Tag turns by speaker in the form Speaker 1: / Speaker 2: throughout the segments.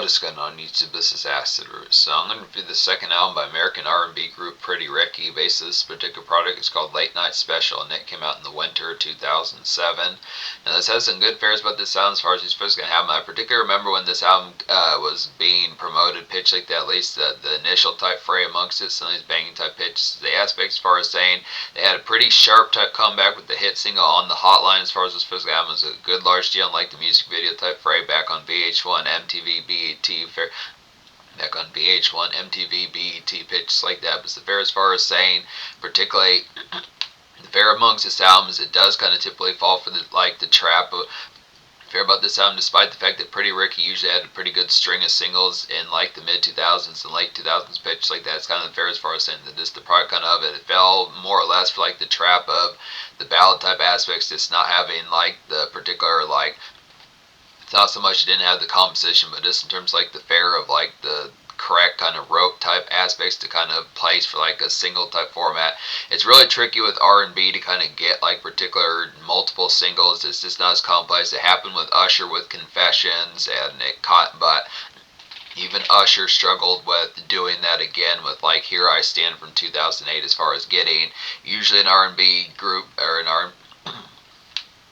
Speaker 1: discussing on YouTube. This is Acid Root. So I'm going to review the second album by American R&B group Pretty Ricky. Basically, this particular product is called Late Night Special, and it came out in the winter of 2007. Now, this has some good fares about this album as far as you're supposed to have. I particularly remember when this album was being promoted, pitched like that, at least the initial type fray amongst it, some of these banging type pitches. The aspects as far as saying they had a pretty sharp type comeback with the hit single On the Hotline as far as this physical album was a good large deal, like the music video type fray back on VH1, MTV, BET, back on VH1, MTV, BET, pitches like that. But the fair as far as saying, particularly the fair amongst this album is it does kind of typically fall for the trap of fair about this album, despite the fact that Pretty Ricky usually had a pretty good string of singles in like the mid 2000s and late 2000s pitch like that. It's kind of fair as far as saying that this the product kind of it fell more or less for like the trap of the ballad type aspects, just not having like the particular like. It's not so much it didn't have the composition, but just in terms of like the fair of like the correct kind of rope type aspects to kind of place for like a single type format. It's really tricky with R&B to kind of get like particular multiple singles. It's just not as complex. It happened with Usher with Confessions, and it caught, but even Usher struggled with doing that again with like Here I Stand from 2008 as far as getting usually an R&B group or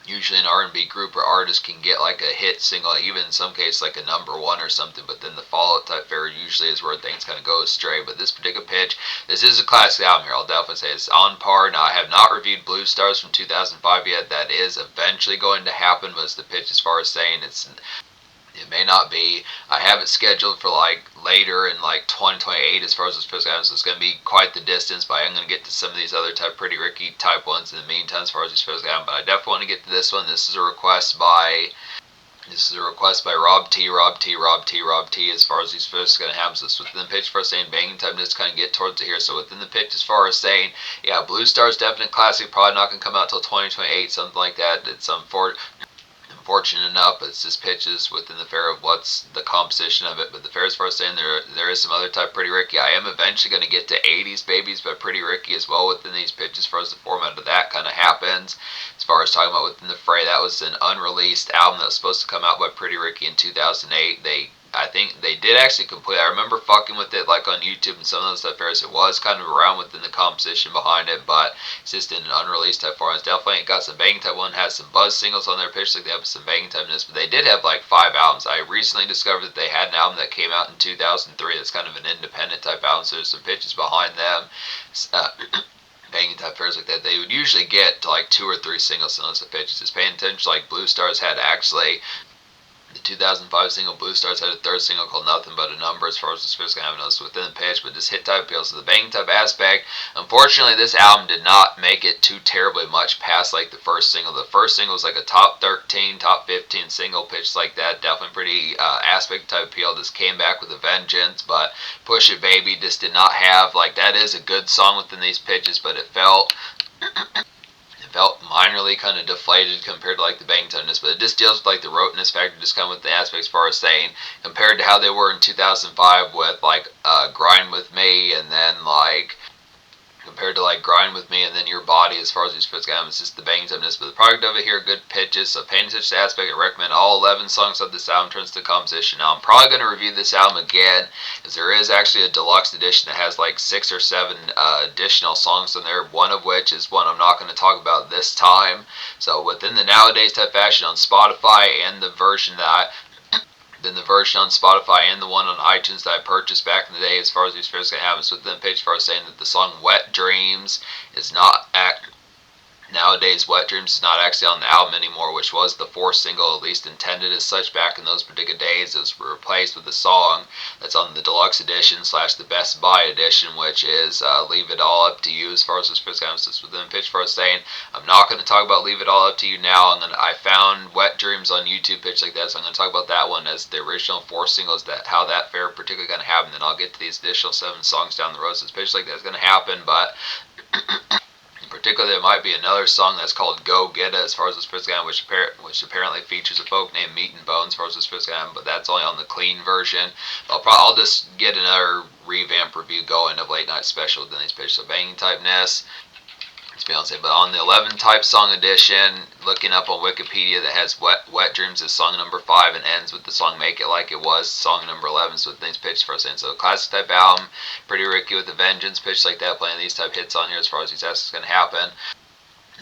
Speaker 1: usually an R&B group or artist can get like a hit single, even in some cases like a #1 or something, but then the follow-up type fare usually is where things kind of go astray. But this particular pitch, this is a classic album here. I'll definitely say it's on par. Now, I have not reviewed Blue Stars from 2005 yet. That is eventually going to happen, but it's the pitch as far as saying it may not be. I have it scheduled for like later in like 2028 as far as this physical album, so it's going to be quite the distance, but I'm going to get to some of these other type Pretty Ricky type ones in the meantime as far as this physical album. But I definitely want to get to this one. This is a request by Rob T as far as these first going to happen. So it's within the pitch for saying banging time, just kind of get towards it here. So within the pitch as far as saying, yeah, Blue Star's definite classic, probably not going to come out till 2028, something like that. It's unfortunate enough, but it's just pitches within the fair of what's the composition of it. But the fair as far as saying there is some other type Pretty Ricky. I am eventually going to get to 80s Babies by Pretty Ricky as well within these pitches as far as the format of that kind of happens. As far as talking about within the fray, that was an unreleased album that was supposed to come out by Pretty Ricky in 2008. I think they did actually complete. I remember fucking with it like on YouTube and some of those type fairs. It was kind of around within the composition behind it, but it's just in an unreleased type form. It's definitely got some banging type one, has some buzz singles on their pitch, like they have some banging type in this, but they did have like 5 albums. I recently discovered that they had an album that came out in 2003 that's kind of an independent type album, so there's some pitches behind them. Banging type fairs like that, they would usually get to like 2 or 3 singles on those pitches. Just paying attention to like Blue Stars had actually the 2005 single Blue Stars had a 3rd single called Nothing But a Number as far as the first kind of notes within the pitch, but this hit type appeal. So the bang type aspect, unfortunately this album did not make it too terribly much past like the first single. The first single was like a top 13, top 15 single pitch like that. Definitely pretty aspect type appeal. Just came back with a vengeance, but Push It Baby just did not have like, that is a good song within these pitches, but it felt minorly kind of deflated compared to like the bang toneness, but it just deals with like the roteness factor, just kind of with the aspects as far as saying compared to how they were in 2005 with like Grind With Me, and then like compared to like Grind With Me and then Your Body as far as these physical albums. It's just the bang toughness, but the product of it here, good pitches. So paying attention to the aspect, I recommend all 11 songs of this album turns to composition. Now I'm probably going to review this album again, as there is actually a deluxe edition that has like 6 or 7 additional songs on there, one of which is one I'm not going to talk about this time. So within the nowadays type fashion on Spotify, and the version that the version on Spotify and the one on iTunes that I purchased back in the day as far as these fairs can happen. So within the page for saying that the song Wet Dreams is not nowadays Wet Dreams is not actually on the album anymore, which was the 4th single, at least intended as such back in those particular days. It was replaced with a song that's on the deluxe edition / the Best Buy edition, which is Leave It All Up to You as far as this first comes. So within the pitch for saying I'm not going to talk about Leave It All Up to You now. I found Wet Dreams on YouTube pitch like that, so I'm going to talk about that one as the original 4 singles, that how that fair particularly going to happen. Then I'll get to these additional 7 songs down the road. So this pitch like that's going to happen, but particularly there might be another song that's called Go Get It as far as this first guy, which apparently features a folk named Meat and Bones as far as this first guy, but that's only on the clean version. I'll just get another revamp review going of Late Night Special within these pitches. So banging typeness, as But on the 11 type song edition, looking up on Wikipedia, that has Wet Dreams as song number 5 and ends with the song Make It Like It Was, song number 11, so things pitched for us in. So classic type album, Pretty Ricky with a Vengeance, pitched like that, playing these type hits on here as far as these asks going to happen.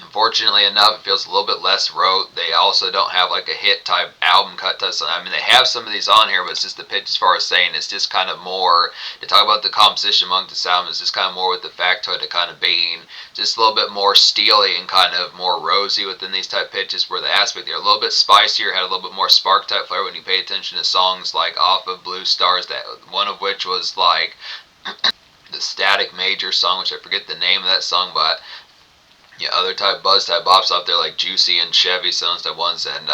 Speaker 1: Unfortunately enough, it feels a little bit less wrote. They also don't have like a hit type album cut type song. I mean, they have some of these on here, but it's just the pitch as far as saying it's just kind of more to talk about the composition among the sound. It's just kind of more with the factoid of kind of being just a little bit more steely and kind of more rosy within these type pitches, where the aspect they're a little bit spicier, had a little bit more spark type flair when you pay attention to songs like off of Blue Stars, that one of which was like the Static Major song, which I forget the name of that song, but yeah, other type buzz type bops out there like Juicy and Chevy, some type ones, and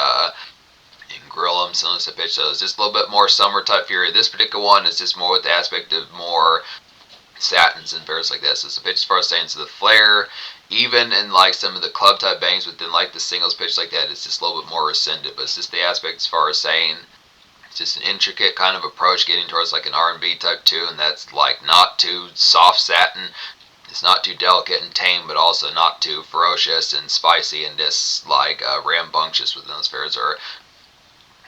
Speaker 1: Grill 'em, some type pitch. So it's just a little bit more summer type fury. This particular one is just more with the aspect of more satins and fairs like that. So it's a pitch as far as saying, so the flair, even in like some of the club type bangs within like the singles pitch like that, it's just a little bit more rescinded. But it's just the aspect as far as saying it's just an intricate kind of approach getting towards like an R&B type tune that's like not too soft satin. It's not too delicate and tame, but also not too ferocious and spicy and just like rambunctious within those fairs, or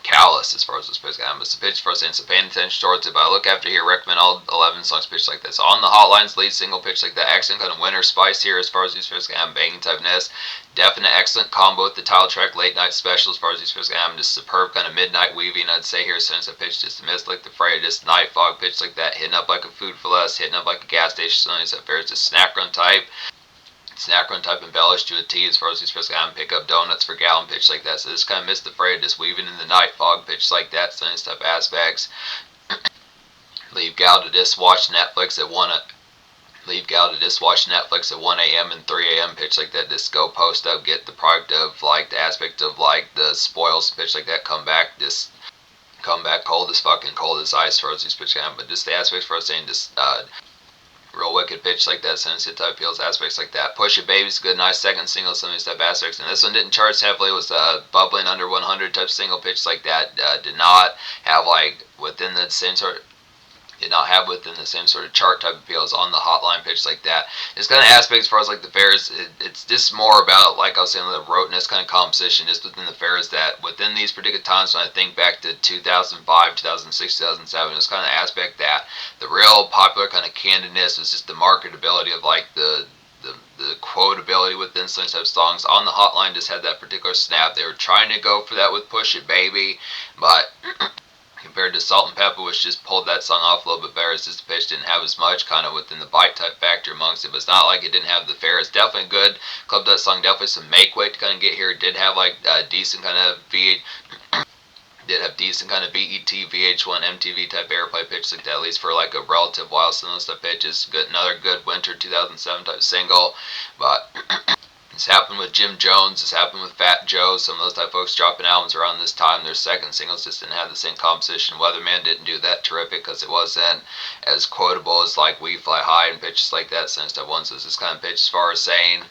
Speaker 1: callous as far as this pitch goes. It's a pitch for us, so paying attention towards it. But I look after here, recommend all 11 songs pitched like this. On the Hotlines, lead single pitch like that. Excellent kind of winter spice here as far as these pitches go. Banging typeness. Definite excellent combo with the title track, Late Night Special as far as these pitches go. Just superb kind of midnight weaving, I'd say here. Since I pitched just mist like the fray, just night fog pitch like that. Hitting up like a food for less, hitting up like a gas station. Something that fares just snack run type. Snack run type embellished to a T as far as these first guys pick up donuts for gallon pitch like that. So this kind of missed the fray, just weaving in the night fog pitch like that. So these type aspects. Leave gal to just watch Netflix at 1. Leave gal to just watch Netflix at 1 a.m. and 3 a.m. pitch like that. Just go post up, get the product of like the aspect of like the spoils pitch like that. Come back cold as fucking cold as ice as far as these pitch guys. But just the aspects for us saying just real wicked pitch like that, sensitive type feels aspects like that. Push It Baby's good, nice second single, some of these type aspects. And this one didn't chart heavily, it was bubbling under 100 type single pitch like that. Did not have like within the same sort of chart type appeals on the hotline pitch like that. It's kind of aspects as far as like the fairs, it's just more about, like I was saying, the roteness kind of composition just within the fairs, that within these particular times when I think back to 2005, 2006, 2007, it's kind of aspect that the real popular kind of candidness was just the marketability of like the quotability within some type of songs. On the hotline just had that particular snap. They were trying to go for that with Push It Baby, but compared to Salt and Pepper, which just pulled that song off a little bit better, it's just the pitch didn't have as much kind of within the bite type factor amongst it. But it's not like it didn't have the fair. It's definitely good. Club that song, definitely some make weight to kind of get here. It did have like decent kind of did have decent kind of BET, VH1, MTV type airplay pitch like that, at least for like a relative while. Some of those stuff pitches good. Another good winter 2007 type single, but this happened with Jim Jones. This happened with Fat Joe. Some of those type folks dropping albums around this time. Their second singles just didn't have the same composition. Weatherman didn't do that terrific because it wasn't as quotable as like We Fly High and pitches like that. Since that one, so it's this kind of pitch as far as saying.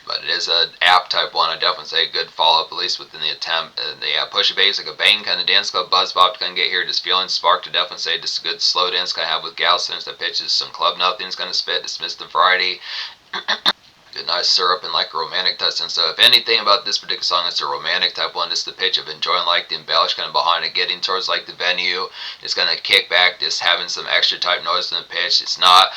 Speaker 1: But it is an app type one. I definitely say a good follow-up, at least within the attempt. The Push It Baby's like a bang kind of dance club buzz bop to kind of get here. Just feeling sparked to definitely say just a good slow dance kind of have with gals. Since that pitches some club nothings kind of spit. Dismissed the variety. Good nice syrup and like a romantic touch. And so if anything about this particular song, it's a romantic type one. Just the pitch of enjoying like the embellish kind of behind it, getting towards like the venue. It's gonna kick back, just having some extra type noise in the pitch. It's not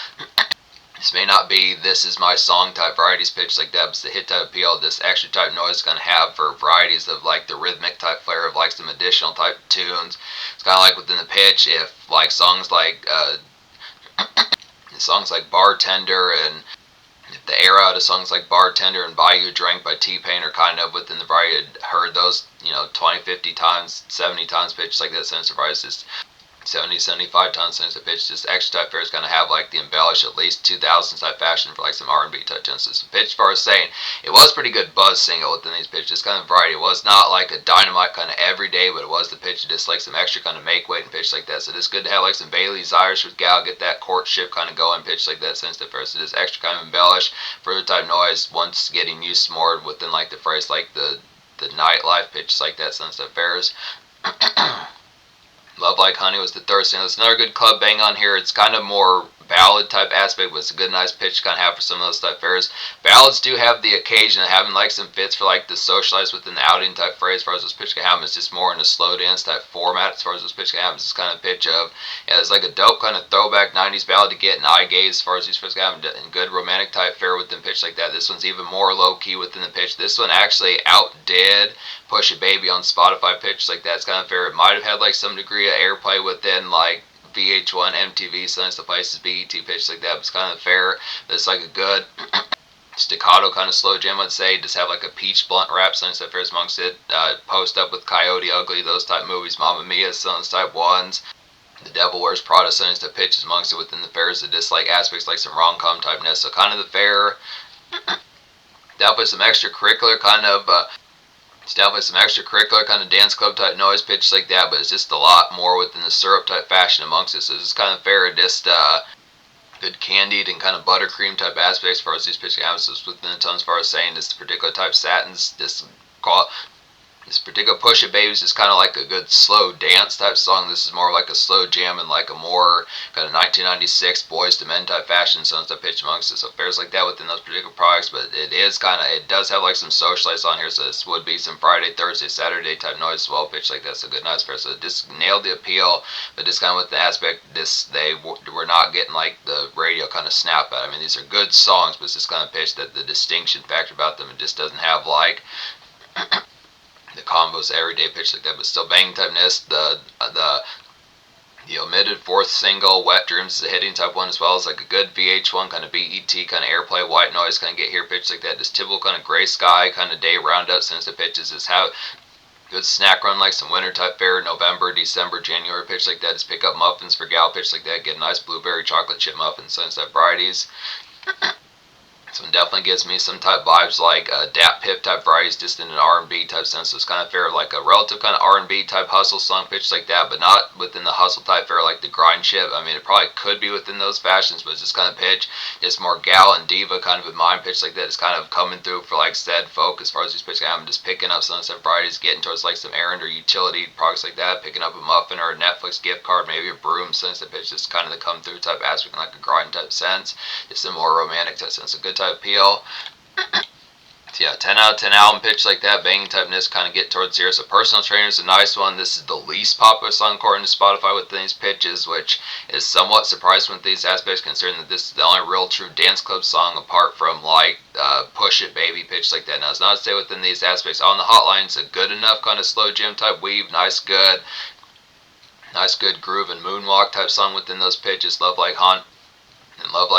Speaker 1: this may not be this is my song type varieties pitch like that, but it's the hit type appeal. This extra type noise is gonna have for varieties of like the rhythmic type flair of like some additional type tunes. It's kinda like within the pitch, if like songs like Bartender and the era out of songs like Bartender and Buy You a Drink by T-Pain are kind of within the variety. Heard those, 20, 50 times, 70 times pitched like that. Since the variety is 70, 75 times since the pitch. Just extra type fair is going to have like the embellish at least 2000s type fashion for like some R&B type tenses. The pitch, as far as saying, it was pretty good buzz single within these pitches. Kind of variety. It was not like a dynamite kind of everyday, but it was the pitch just like some extra kind of make weight and pitch like that. So it's good to have like some Bailey's Irish with gal, get that courtship kind of going pitch like that since the first. It is extra kind of embellish, further type noise once getting used more within like the phrase like the nightlife pitch like that since the fairs. Love Like Honey was the third single. It's another good club bang on here. It's kind of more ballad type aspect, but it's a good nice pitch to kind of have for some of those type fares. Ballads do have the occasion of having like some fits for like the socialize within the outing type phrase as far as those pitch can happen. It's just more in a slow dance type format as far as those pitch can happen. It's kind of pitch of, yeah, it's like a dope kind of throwback 90s ballad to get an eye gaze as far as these pitch can happen, and good romantic type fare within pitch like that. This one's even more low key within the pitch. This one actually outdid Push a Baby on Spotify pitch like that. It's kind of fair. It might have had like some degree of airplay within like VH1, MTV, some of the places, BET pitch like that. But it's kind of fair. But it's like a good staccato kind of slow jam, I'd say. Just have like a peach blunt rap, some of the fares amongst it. Post Up with Coyote Ugly, those type movies. Mamma Mia, some of those type ones. The Devil Wears Prada, some of the pitches amongst it within the fares. The dislike aspects like some rom-com typeness. So kind of the fair. Definitely some extracurricular kind of. It's definitely some extracurricular kind of dance club type noise pitches like that, but it's just a lot more within the syrup type fashion amongst it. So it's kind of fair, just good candied and kind of buttercream type aspects as far as these pitch emphasis within the tone as far as saying this particular type satins. This particular Push It Baby is just kind of like a good slow dance type song. This is more like a slow jam and like a more kind of 1996 Boys to Men type fashion songs that pitch amongst it. So fares like that within those particular products, but it does have like some socialites on here. So this would be some Friday, Thursday, Saturday type noise as well, pitch like that. So good nice fair. So just nailed the appeal, but just kind of with the aspect, they were not getting like the radio kind of snap at. I mean, these are good songs, but it's just kind of pitch that the distinction factor about them, it just doesn't have like the combos everyday pitch like that, but still bang typeness. The omitted fourth single, Wet Dreams, is a hitting type one as well. It's like a good VH1 kind of BET kind of airplay, white noise kind of get here pitch like that. This typical kind of gray sky kind of day roundup since the pitches is how good snack run like some winter type fare, November, December, January pitch like that. Just pick up muffins for gal pitch like that. Get a nice blueberry chocolate chip muffins, since that varieties. This one definitely gives me some type vibes like Dap Pip type varieties, just in an R&B type sense. So it's kind of fair, like a relative kind of R&B type hustle song pitch like that, but not within the hustle type fare like the grind ship. I mean, it probably could be within those fashions, but it's just kind of pitch. It's more gal and diva kind of in mind pitch like that. It's kind of coming through for like said folk as far as these pitch. I'm just picking up some of the varieties, getting towards like some errand or utility products like that, picking up a muffin or a Netflix gift card, maybe a broom sense of pitch. Just kind of the come through type aspect in like a grind type sense. Just a more romantic type sense. A good type appeal. So yeah, 10 out of 10 album pitch like that, banging typeness, kind of get towards here. So Personal Trainer is a nice one. This is the least popular song according to Spotify with these pitches, which is somewhat surprising with these aspects, considering that this is the only real true dance club song apart from like Push It Baby pitch like that. Now it's not to say within these aspects on the hotline, it's a good enough kind of slow jam type weave, nice good groove and moonwalk type song within those pitches. Love Like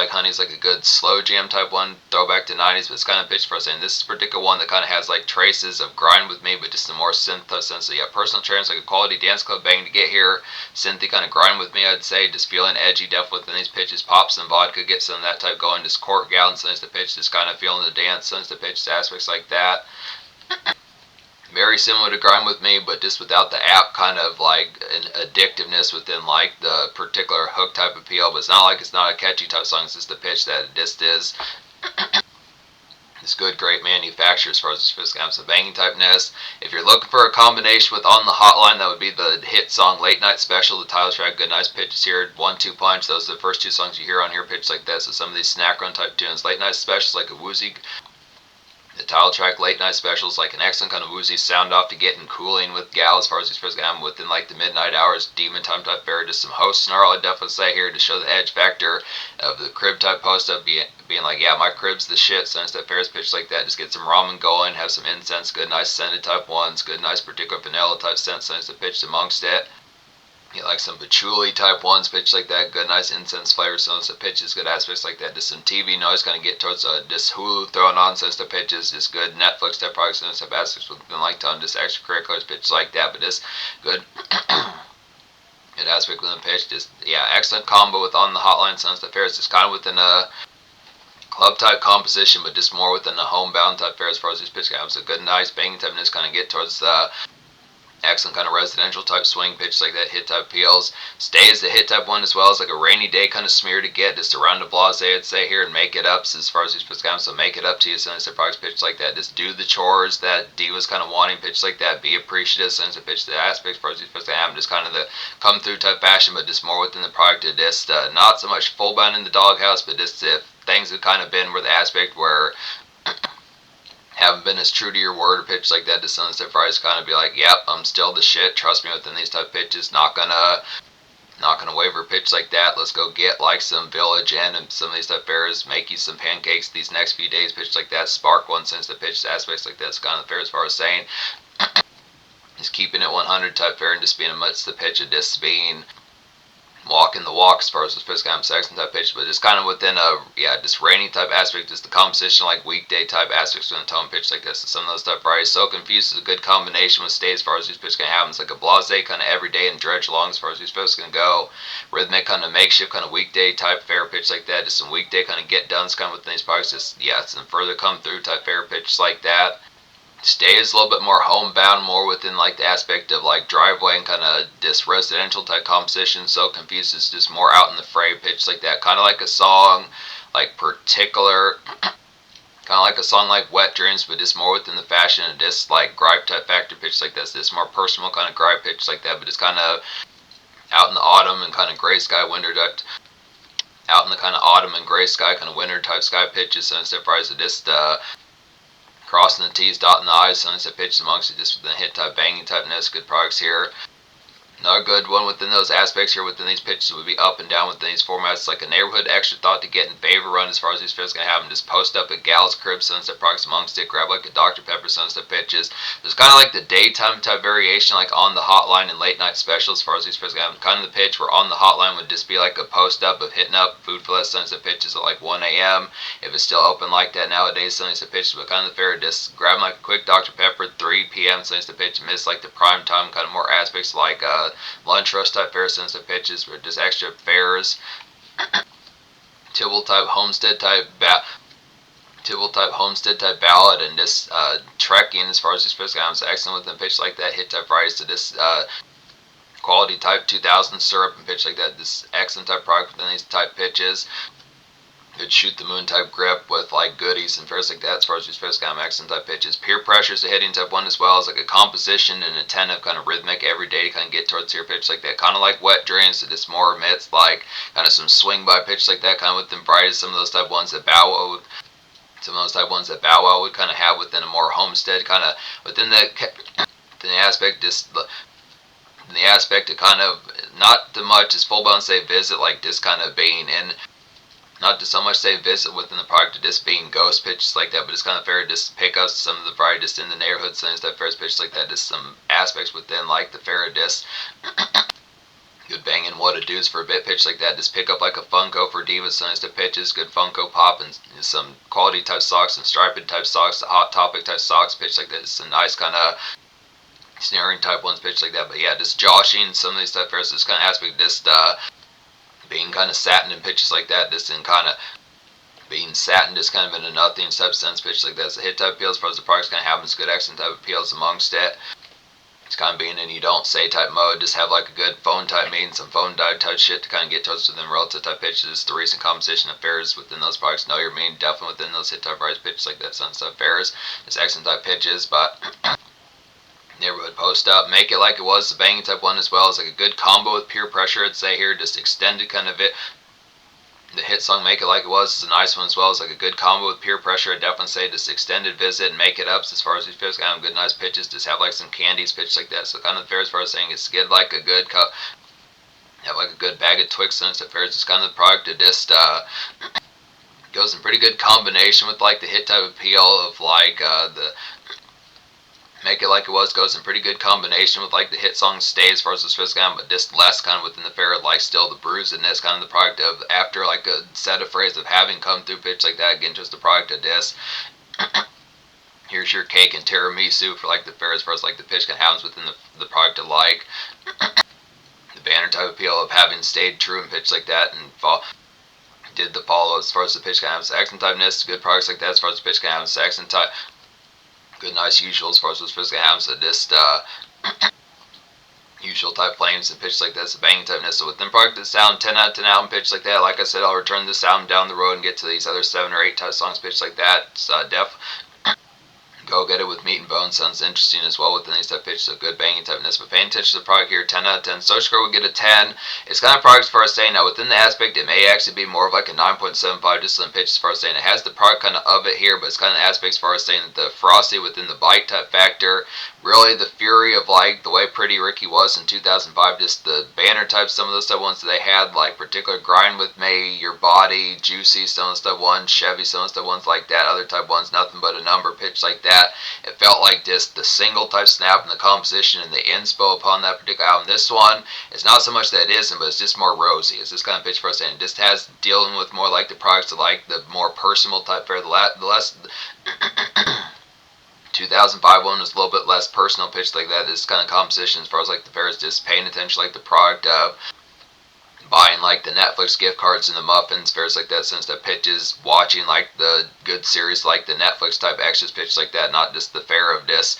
Speaker 1: Honey is like a good slow jam type one, throwback to 90s, but it's kind of pitched for us. And this particular one that kind of has like traces of Grind With Me, but just a more synth sense. So yeah, Personal Trainer is like a quality dance club bang to get here. Synthy kind of Grind With Me, I'd say. Just feeling edgy, definitely within these pitches. Pop some vodka, get some of that type going. Just court gal and sense the pitch, just kind of feeling the dance, sense the pitch, aspects like that. Very similar to Grind With Me, but just without the app kind of like an addictiveness within like the particular hook type appeal. But it's not like it's not a catchy type song. It's just the pitch that it just is. It's good, great manufacturer as far as this comes. So banging typeness. If you're looking for a combination with On the Hotline, that would be the hit song Late Night Special, the title track. Good, nice pitches here. 1-2 punch. Those are the first two songs you hear on here, pitch like that. So some of these snack run type tunes. Late Night Special is like a woozy. The title track, Late Night Specials, like an excellent kind of woozy sound off to get in cooling with gal as far as these first game within like the midnight hours, demon time type fare, just some host snarl, I'd definitely say here to show the edge factor of the crib type post up being like, yeah, my crib's the shit, sense that fair's pitch like that, just get some ramen going, have some incense, good nice scented type ones, good nice particular vanilla type scent, sense the pitch amongst it. You like some patchouli type ones, pitch like that, good nice incense flavor, so the pitches, good aspects like that. Just some TV noise, kind of get towards this Hulu throwing nonsense to pitches, just good Netflix type products, and some aspects with like ton, just extracurriculars, pitch like that, but just good. Good aspect within the pitch, just yeah, excellent combo with On the Hotline, Sounds the Fair. It's just kind of within a club type composition, but just more within the homebound type fare as far as these pitch gaps. So good, nice banging type, and just kind of get towards the excellent kind of residential type swing pitch like that, hit type appeals. Stays the hit type one as well as like a rainy day kind of smear to get just around the blase, I'd say here, and make it up as far as these pitch comes. So make it up to you. Since the products pitch like that, just do the chores that D was kind of wanting, pitch like that. Be appreciative since the pitch the aspects as far as these pitch have just kind of the come through type fashion, but just more within the product of just not so much full bound in the doghouse, but just if things have kind of been where the aspect where haven't been as true to your word or pitch like that to some of the fries kind of be like, yep, I'm still the shit. Trust me within these type of pitches. Not gonna waver pitch like that. Let's go get like some Village Inn and some of these type fairs. Make you some pancakes these next few days. Pitch like that. Spark one since the pitch aspects like that's kind of fair as far as saying. Just keeping it 100 type fair and just being amidst the pitch of just being walking the walk as far as the pitch kind of section type pitch, but it's kind of within a just rainy type aspect, just the composition like weekday type aspects within the tone pitch like this. And some of those type varieties so confused is a good combination with state as far as these pitch can happen. It's like a blase kind of everyday and dredge along as far as these pitch can go. Rhythmic kind of makeshift kind of weekday type fair pitch like that. Just some weekday kind of get done kind of within these products. Just some further come through type fair pitch like that. Stay is a little bit more homebound, more within like the aspect of like driveway and kind of this residential type composition. So confused is just more out in the fray pitch like that, kind of like a song like particular, kind of like a song like Wet Dreams, but just more within the fashion and just like gripe type factor pitch like that. This more personal kind of gripe pitch like that, but it's kind of out in the autumn and kind of gray sky winter type. Out in the kind of autumn and gray sky kind of winter type sky pitches, sunset fries are just crossing the T's, dotting the I's, sunset pitches amongst it, just with the hit type, banging type, nest, good products here. Another good one within those aspects here within these pitches would be up and down within these formats. Like a neighborhood extra thought to get in favor run as far as these pitches going to have them. Just post up at Gal's Crib, sunset products amongst it. Grab like a Dr. Pepper sunset pitches. There's kind of like the daytime type variation, like on the hotline and late night special as far as these pitches going to have. Kind of the pitch where on the hotline would just be like a post up of hitting up food for less sunset pitches at like 1 a.m. If it's still open like that nowadays, sunset pitches, but kind of the fair, just grab like a quick Dr. Pepper, 3 p.m. sunset pitch, miss like the prime time kind of more aspects like lunch rush type fair sunset pitches with just extra fairs. Tibble type homestead type ballad and this trekking as far as these pitches goes. Excellent with a pitch like that, hit type varieties to this quality type 2000 syrup and pitch like that. This excellent type product within these type pitches. Good shoot the moon type grip with like goodies and fairs like that as far as these fairs kind of excellent type pitches. Pure pressure is a hitting type one as well as like a composition and attentive kind of rhythmic everyday kind of get towards your pitch like that. Kind of like Wet Dreams, so just more amidst like kind of some swing by pitch like that, kind of with them varieties. Some of those type ones that Bow Wow would kind of have within a more homestead kind of within the aspect just in the aspect of kind of not too much as full blown say visit like this kind of being in. Not to so much say visit within the product of just being ghost pitches like that, but it's kind of fair to just pick up some of the variety just in the neighborhood things that fair pitches like that, just some aspects within like the fair just good banging what it does for a bit pitch like that. Just pick up like a Funko for Divas Sundays to pitches, good Funko pop and some quality type socks and striped type socks, the Hot Topic type socks pitch like that. It's a nice kind of snaring type ones pitch like that. But yeah, just joshing some of these type fairs, this kind of aspect just being kind of satin in pitches like that, just in kind of being satin, just kind of in a nothing type sense pitch like that. It's a hit type appeals as far as the product's kind of having good excellent type appeals amongst it. It's kind of being in you don't say type mode, just have like a good phone type meeting, some phone dive type shit to kind of get towards within relative type pitches. The recent composition of fairs within those products, know your mean, definitely within those hit type rise pitches like that, sunset fairs. It's excellent type pitches, but neighborhood post up, make it like it was the banging type one as well as like a good combo with pure pressure. I'd say here, just extended kind of it. The hit song Make It Like It Was is a nice one as well as like a good combo with pure pressure. I'd definitely say just extended visit and make it up as far as these fairs kind of good nice pitches. Just have like some candies pitch like that. So kind of the fair as far as saying it's get like a good cup, have like a good bag of Twix sunset fairs. It's kind of the product that just goes in pretty good combination with like the hit type appeal of like the Make It Like It Was goes in pretty good combination with like the hit song Stay as far as the Swiss kind of, but just less kind of within the fair, like still the bruisedness kind of the product of after like a set of phrases of having come through pitch like that, again just the product of this. Here's your cake and tiramisu for like the fair as far as like the pitch kind of happens within the product of like the banner type appeal of having stayed true and pitch like that and did the follow as far as the pitch kind of happens. Accent typeness, good products like that as far as the pitch kind of happens. Accent type. Good, nice, usual as far as what's supposed to happen. So just usual type flames and pitch like that. It's a banging typeness. So with them product, this sound 10 out of 10 album pitch like that. Like I said, I'll return this album down the road and get to these other 7 or 8 type songs pitch like that. It's go get it with Meat and Bones. Sounds interesting as well within these type pitches. So good banging typeness. But paying attention to the product here, 10 out of 10. Social Score would get a 10. It's kind of product as far as saying. Now within the aspect, it may actually be more of like a 9.75 just in pitch as far as saying. It has the product kind of it here, but it's kind of the aspect as far as saying that the frosty within the bite type factor. Really the fury of like the way Pretty Ricky was in 2005, just the banner type, some of those type ones that they had, like particular Grind With Me, Your Body, Juicy, some of those type ones, Chevy, some of those type ones like that, other type ones, Nothing But a Number pitch like that. It felt like just the single type snap and the composition and the inspo upon that particular album. This one, it's not so much that it isn't, but it's just more rosy. It's this kind of pitch for us, and it just has dealing with more like the products of like the more personal type fare, the less 2005 one was a little bit less personal pitch like that. This kind of composition as far as like the fair is just paying attention like the product of buying like the Netflix gift cards and the muffins, fairs like that, since the pitches, watching like the good series like the Netflix type extras pitch like that, not just the fare of this.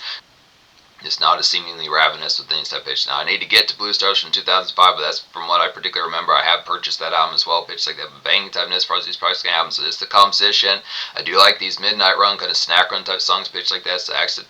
Speaker 1: It's not as seemingly ravenous with things type pitch. Now I need to get to Blue Stars from 2005, but that's from what I particularly remember. I have purchased that album as well, pitch like that. But banging typeness as far as these products can happen. So this is the composition. I do like these midnight run kind of snack run type songs pitch like that. So actually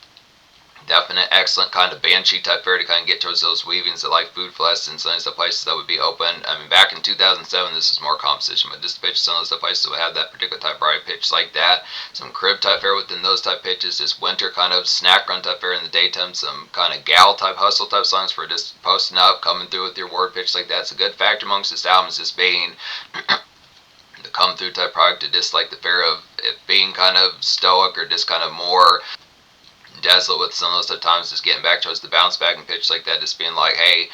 Speaker 1: definite excellent kind of banshee type fare to kind of get towards those weavings that like Food Fest and some of the places that would be open. I mean, back in 2007 this is more composition, but just pitch some of those places that would have that particular type variety pitch like that. Some crib type fare within those type pitches, just winter kind of snack run type fare in the daytime, some kind of gal type hustle type songs for just posting up, coming through with your word pitch like that. It's a good factor amongst this album is just being the come through type product, to just like the fare of it being kind of stoic or just kind of more desolate with some of those times, just getting back towards the bounce back and pitch like that, just being like, hey,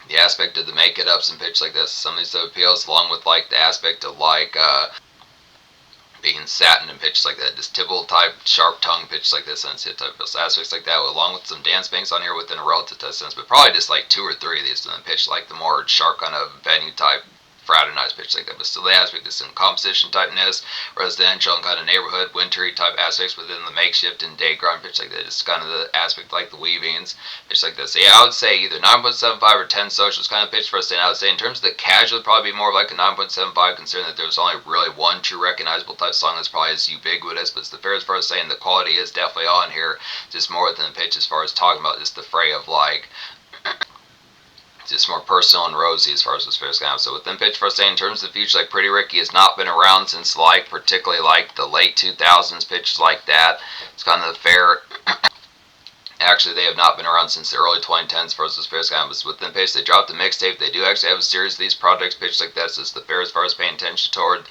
Speaker 1: the aspect of the make it ups and pitch like this, some of these stuff appeals, along with like the aspect of like being satin and pitch like that, just Tibble type sharp tongue pitch like this, and hit type aspects like that, along with some dance banks on here within a relative type sense, but probably just like 2 or 3 of these in the pitch like the more sharp kind of venue type fraternized pitch like that, but still the aspect is some composition typeness, residential and kind of neighborhood wintry type aspects within the makeshift and day grind pitch like that. It's kind of the aspect like the weavings pitch like this. So yeah, I would say either 9.75 or 10 socials kind of pitch for us. And I would say in terms of the casual, probably be more like a 9.75, considering that there was only really one true recognizable type song that's probably as ubiquitous. But it's the fair as far as saying the quality is definitely on here, just more than the pitch as far as talking about just the fray of like just more personal and rosy as far as this fair is going. So within pitch for us saying in terms of the future, like Pretty Ricky has not been around since like particularly like the late 2000s pitches like that. It's kind of the fair. Actually, they have not been around since the early 2010s as far as this fair is going. But within pitch, they dropped the mixtape. They do actually have a series of these projects pitched like that. So it's the fair as far as paying attention toward.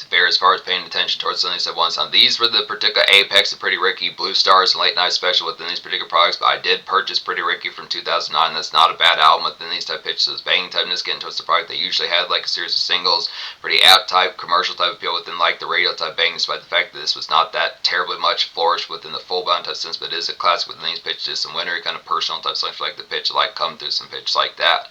Speaker 1: Fair as far as paying attention towards some of these ones. Now these were the particular apex of Pretty Ricky, Blue Stars, and Late Night Special within these particular products, but I did purchase Pretty Ricky from 2009. That's not a bad album within these type pitches. So it's banging typeness, getting towards the product. They usually had like a series of singles, pretty app type, commercial type appeal within like the radio type bang, despite the fact that this was not that terribly much flourished within the full bound type sense, but it is a classic within these pitches, some wintry kind of personal type songs like the pitch, like Come Through, some pitch like that.